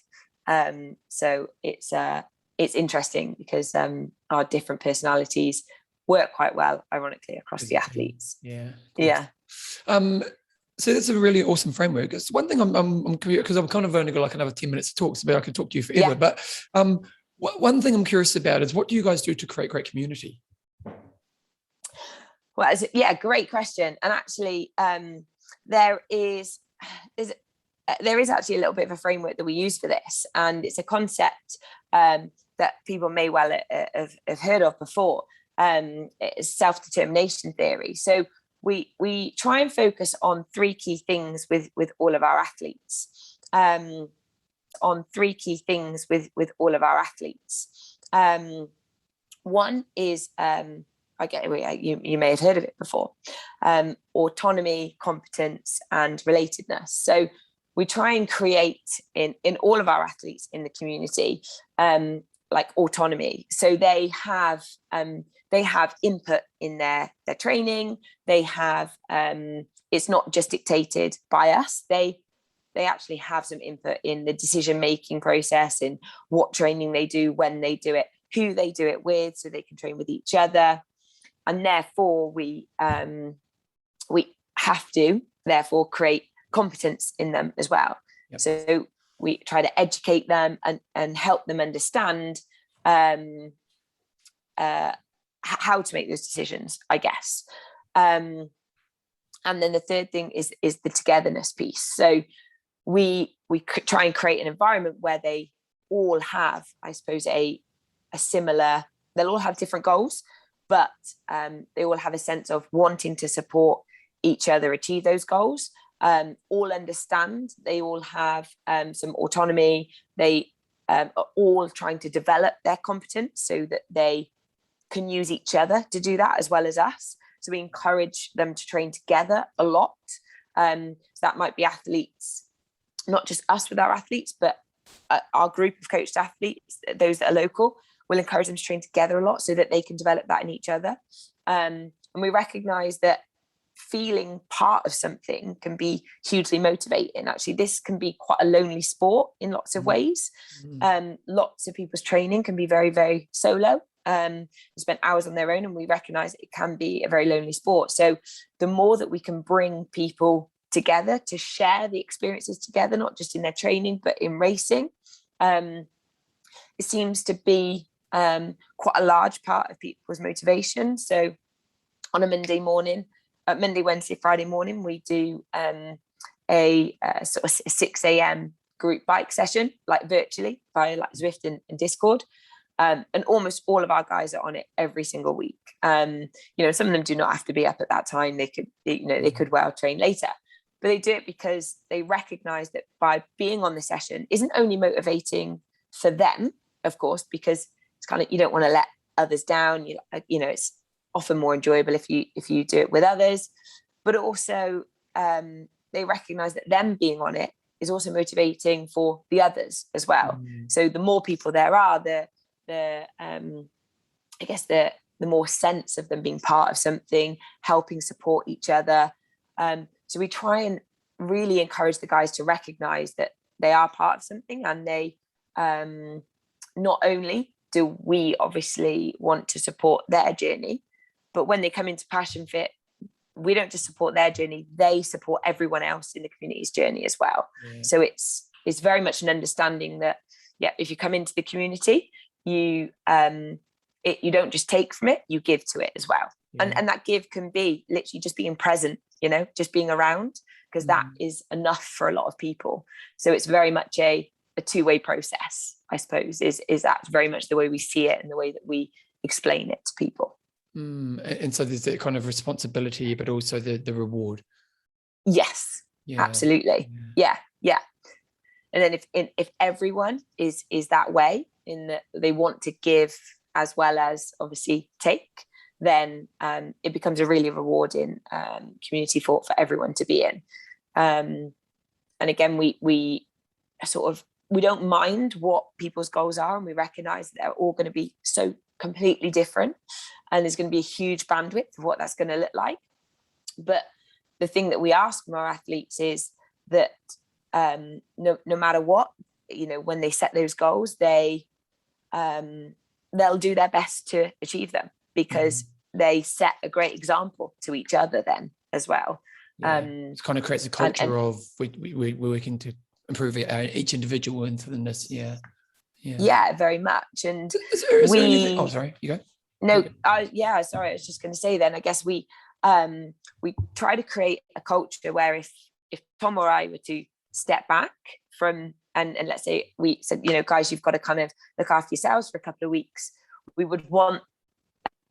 So it's interesting because our different personalities work quite well, ironically, across the athletes. Yeah. Yeah. So that's a really awesome framework. It's one thing I'm curious, because I've kind of only got like another 10 minutes to talk, so I could talk to you forever. Yeah. But one thing I'm curious about is, what do you guys do to create great community? Well, great question. And actually, there is actually a little bit of a framework that we use for this, and it's a concept that people may well have heard of before. It's self-determination theory. So we try and focus on three key things with all of our athletes. One is you may have heard of it before, autonomy, competence, and relatedness. So we try and create in all of our athletes in the community like autonomy. So they have input in their training. They have it's not just dictated by us. They actually have some input in the decision-making process, in what training they do, when they do it, who they do it with, so they can train with each other. And therefore we have to therefore create competence in them as well. Yep. So we try to educate them and help them understand how to make those decisions, I guess. And then the third thing is the togetherness piece. So we try and create an environment where they all have, I suppose, a similar, they'll all have different goals, but they all have a sense of wanting to support each other achieve those goals. All understand, they all have some autonomy. They are all trying to develop their competence so that they can use each other to do that as well as us. So we encourage them to train together a lot. So that might be athletes, not just us with our athletes, but our group of coached athletes, those that are local, we'll encourage them to train together a lot so that they can develop that in each other. And we recognize that feeling part of something can be hugely motivating. Actually, this can be quite a lonely sport in lots of ways. Lots of people's training can be very, very solo. Spend hours on their own, and we recognize it can be a very lonely sport. So the more that we can bring people together to share the experiences together, not just in their training, but in racing, it seems to be quite a large part of people's motivation. So on a Monday, Wednesday, Friday morning, we do a sort of 6 a.m. group bike session, like virtually via like Zwift and Discord. And almost all of our guys are on it every single week. Some of them do not have to be up at that time. They could well train later, but they do it because they recognize that by being on the session isn't only motivating for them, of course, because it's kind of, you don't want to let others down. It's often more enjoyable if you do it with others, but also they recognize that them being on it is also motivating for the others as well. So the more people there are, the more sense of them being part of something, helping support each other. So we try and really encourage the guys to recognize that they are part of something, and they not only do we obviously want to support their journey, but when they come into Passion Fit, we don't just support their journey, they support everyone else in the community's journey as well. Yeah. So it's very much an understanding that, if you come into the community, you don't just take from it, you give to it as well. Yeah. And that give can be literally just being present, just being around, because that is enough for a lot of people. So it's very much a two-way process, I suppose, is that very much the way we see it and the way that we explain it to people. And so there's that kind of responsibility, but also the reward. Yes, absolutely. Yeah. And then if everyone is that way, in that they want to give as well as obviously take, then it becomes a really rewarding community for everyone to be in. And again, we don't mind what people's goals are, and we recognize that they're all going to be so completely different, and there's going to be a huge bandwidth of what that's going to look like. But the thing that we ask from our athletes is that no matter what, when they set those goals, they'll do their best to achieve them, because they set a great example to each other then as well. It kind of creates a culture of we're working to improve each individual into this. Yeah, very much. And is there anything? Oh, sorry, you go. No, sorry, I was just going to say then, I guess we try to create a culture where if Tom or I were to step back from, and let's say we said, guys, you've got to kind of look after yourselves for a couple of weeks, we would want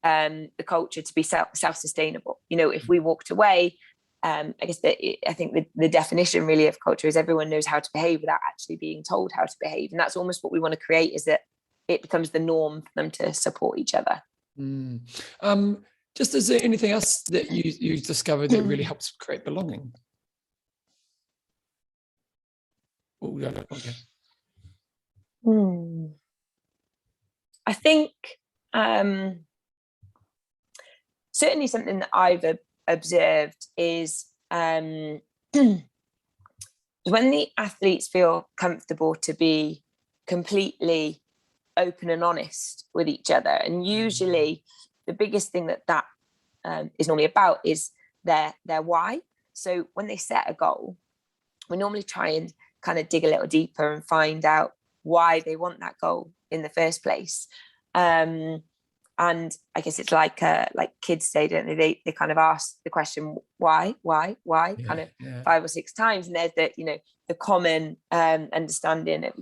the culture to be self-sustainable. If we walked away, I guess I think the definition really of culture is everyone knows how to behave without actually being told how to behave. And that's almost what we want to create, is that it becomes the norm for them to support each other. Just, is there anything else that you discovered that really helps create belonging? Okay. I think certainly something that I've observed is when the athletes feel comfortable to be completely open and honest with each other, and usually the biggest thing that is normally about is their why. So when they set a goal, we normally try and kind of dig a little deeper and find out why they want that goal in the first place. And I guess it's like kids say, don't they? They kind of ask the question, why, kind of 5 or 6 times. And there's the common understanding of,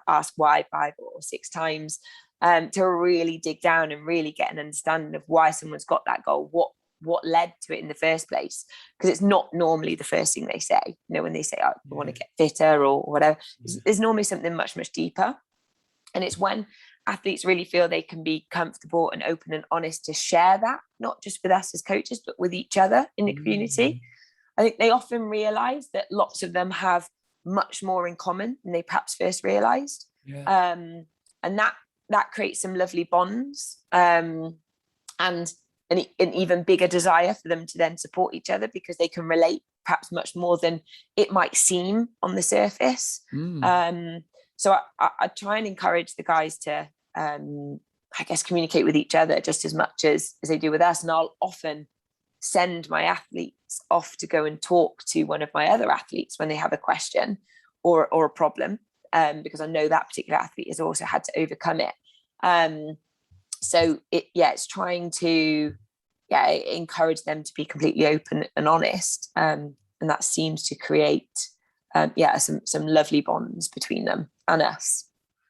ask why 5 or 6 times, to really dig down and really get an understanding of why someone's got that goal, what led to it in the first place. Because it's not normally the first thing they say, when they say, I want to get fitter or whatever. There's normally something much, much deeper. And it's when athletes really feel they can be comfortable and open and honest to share that, not just with us as coaches, but with each other in the community. I think they often realize that lots of them have much more in common than they perhaps first realized. And that creates some lovely bonds, and an even bigger desire for them to then support each other, because they can relate perhaps much more than it might seem on the surface. So I try and encourage the guys to, I guess, communicate with each other just as much as they do with us. And I'll often send my athletes off to go and talk to one of my other athletes when they have a question or a problem, because I know that particular athlete has also had to overcome it. So it's trying to encourage them to be completely open and honest, and that seems to create some lovely bonds between them and us.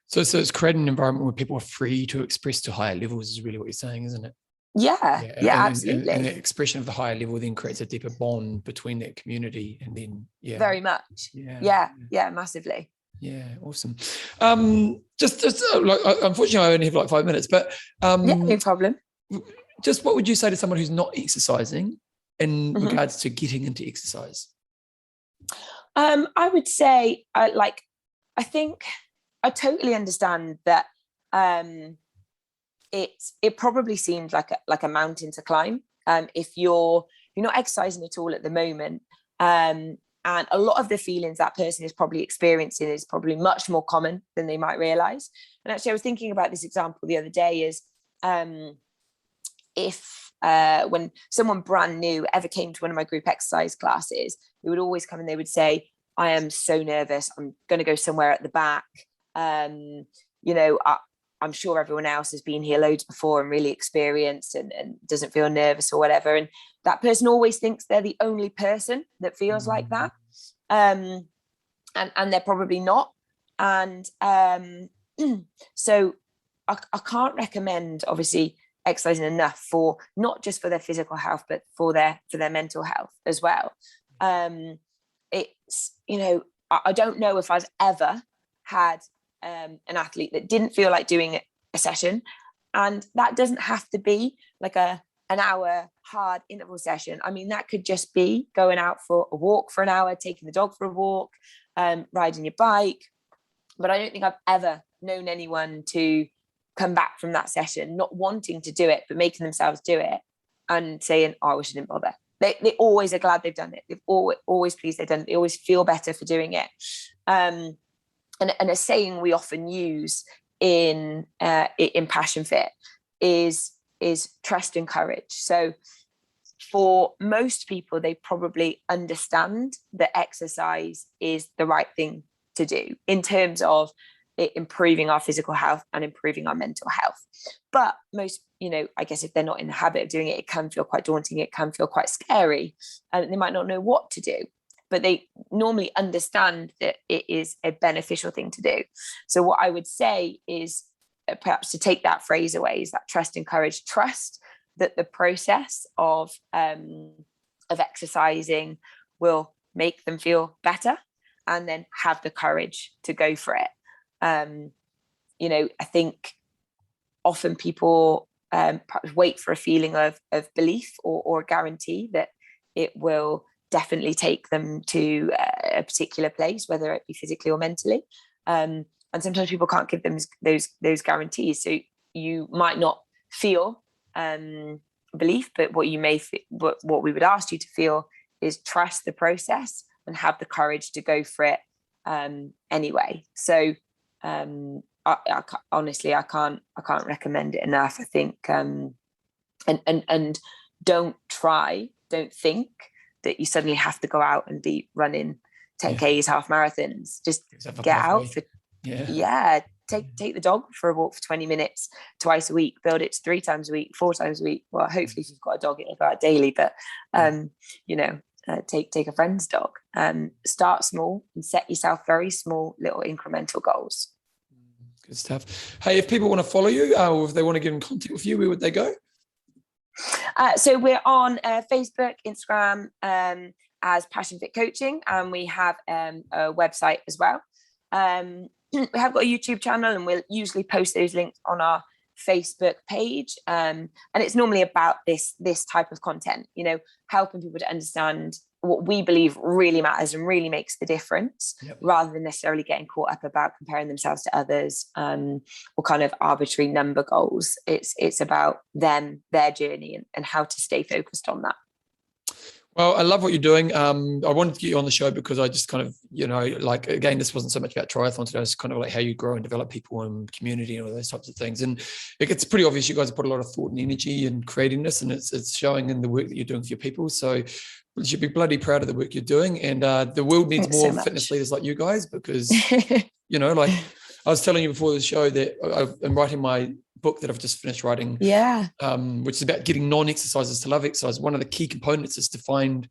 So it's creating an environment where people are free to express to higher levels, is really what you're saying, isn't it? Absolutely. And the expression of the higher level then creates a deeper bond between that community, and then very much. Massively. Yeah, awesome. Just like, unfortunately, I only have like 5 minutes, but no problem. Just what would you say to someone who's not exercising in regards to getting into exercise? I would say, I think I totally understand that. It probably seems like a mountain to climb. If you're not exercising at all at the moment, and a lot of the feelings that person is probably experiencing is probably much more common than they might realize. And actually, I was thinking about this example the other day, is if when someone brand new ever came to one of my group exercise classes, they would always come and they would say, I am so nervous, I'm going to go somewhere at the back. I'm sure everyone else has been here loads before and really experienced and doesn't feel nervous or whatever. And that person always thinks they're the only person that feels like that. And they're probably not. And so I can't recommend, obviously, exercising enough for not just for their physical health, but for their mental health as well. It's, I don't know if I've ever had an athlete that didn't feel like doing a session. And that doesn't have to be like an hour hard interval session. I mean, that could just be going out for a walk for an hour, taking the dog for a walk, riding your bike. But I don't think I've ever known anyone to come back from that session not wanting to do it, but making themselves do it and saying, oh, I wish I didn't bother. They always are glad they've done it. They've always pleased they've done it. They always feel better for doing it. And a saying we often use in Passion Fit is trust and courage. So for most people, they probably understand that exercise is the right thing to do in terms of it improving our physical health and improving our mental health. But most, I guess if they're not in the habit of doing it, it can feel quite daunting. It can feel quite scary, and they might not know what to do, but they normally understand that it is a beneficial thing to do. So what I would say is perhaps to take that phrase away is that trust and courage. Trust that the process of exercising will make them feel better, and then have the courage to go for it. I think often people perhaps wait for a feeling of belief or guarantee that it will definitely take them to a particular place, whether it be physically or mentally. And sometimes people can't give them those guarantees. So you might not feel belief, but what what we would ask you to feel is trust the process and have the courage to go for it anyway. So I honestly, I can't recommend it enough. I think and don't think that you suddenly have to go out and be running 10Ks, half marathons. Just get out for take the dog for a walk for 20 minutes twice a week, build it to 3 times a week, 4 times a week. Well, hopefully if you've got a dog, it'll go out daily, but take a friend's dog. Start small and set yourself very small little incremental goals. Good stuff. Hey, if people want to follow you or if they want to get in contact with you, where would they go? So we're on Facebook, Instagram as Passion Fit Coaching, and we have a website as well. We have got a YouTube channel, and we'll usually post those links on our Facebook page. And it's normally about this type of content, helping people to understand what we believe really matters and really makes the difference, rather than necessarily getting caught up about comparing themselves to others or kind of arbitrary number goals. It's about them, their journey, and how to stay focused on that. Well, I love what you're doing. I wanted to get you on the show because I just kind of, again, this wasn't so much about triathlon today. It's kind of like how you grow and develop people and community and all those types of things. And it's pretty obvious you guys have put a lot of thought and energy and creating this, and it's showing in the work that you're doing for your people. So you should be bloody proud of the work you're doing. And the world needs Thanks more so fitness leaders like you guys, because, I was telling you before the show that I'm writing my book that I've just finished writing, which is about getting non-exercisers to love exercise. One of the key components is to find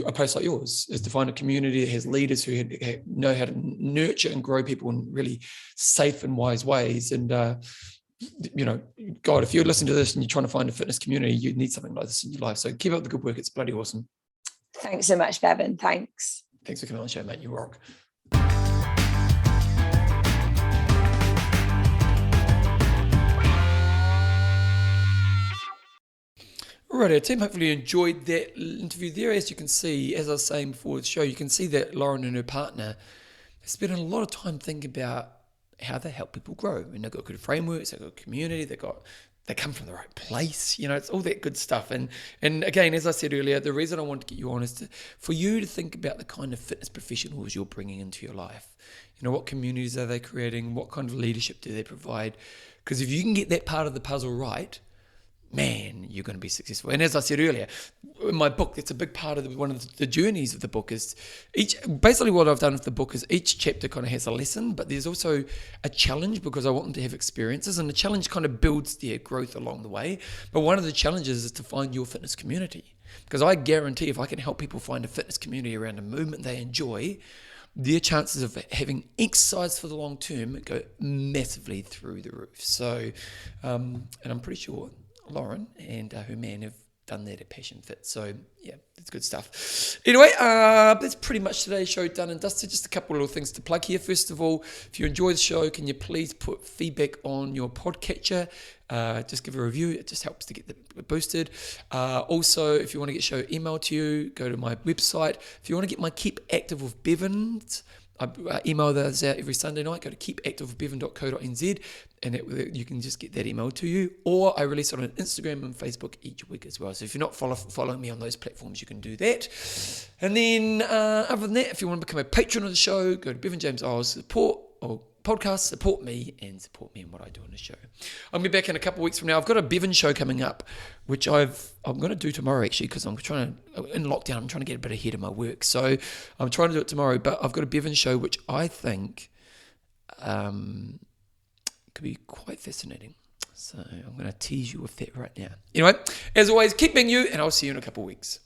a place like yours, is to find a community that has leaders who know how to nurture and grow people in really safe and wise ways. And God, if you're listening to this and you're trying to find a fitness community, you need something like this in your life. So keep up the good work. It's bloody awesome. Thanks so much, Bevan. Thanks for coming on the show, mate. You rock. Alright, team, hopefully you enjoyed that interview there. As you can see, as I was saying before the show, you can see that Loren and her partner have spent a lot of time thinking about how they help people grow. And they've got good frameworks, they've got community, they come from the right place, it's all that good stuff. And again, as I said earlier, the reason I wanted to get you on is for you to think about the kind of fitness professionals you're bringing into your life. What communities are they creating? What kind of leadership do they provide? Because if you can get that part of the puzzle right, man, you're going to be successful. And as I said earlier, in my book, that's a big part of one of the journeys of the book is basically what I've done with the book is each chapter kind of has a lesson, but there's also a challenge because I want them to have experiences, and the challenge kind of builds their growth along the way. But one of the challenges is to find your fitness community, because I guarantee if I can help people find a fitness community around a movement they enjoy, their chances of having exercise for the long term go massively through the roof. So, and I'm pretty sure Loren and her man have done that at Passion Fit. So yeah, it's good stuff. Anyway, that's pretty much today's show done and dusted. Just a couple of little things to plug here. First of all, if you enjoy the show, can you please put feedback on your podcatcher? Just give a review. It just helps to get it boosted. Also, if you want to get show emailed to you, go to my website. If you want to get my Keep Active with Bevan's, I email those out every Sunday night. Go to keepactivebevan.co.nz and you can just get that email to you. Or I release it on Instagram and Facebook each week as well. So if you're not following me on those platforms, you can do that. And then other than that, if you want to become a patron of the show, go to Bevan James Eyles support or podcast, support me and support me in what I do on the show. I'll be back in a couple of weeks from now. I've got a Bevan show coming up, which I'm going to do tomorrow actually, because in lockdown, I'm trying to get a bit ahead of my work. So I'm trying to do it tomorrow, but I've got a Bevan show, which I think could be quite fascinating. So I'm going to tease you with that right now. Anyway, as always, keep being you, and I'll see you in a couple of weeks.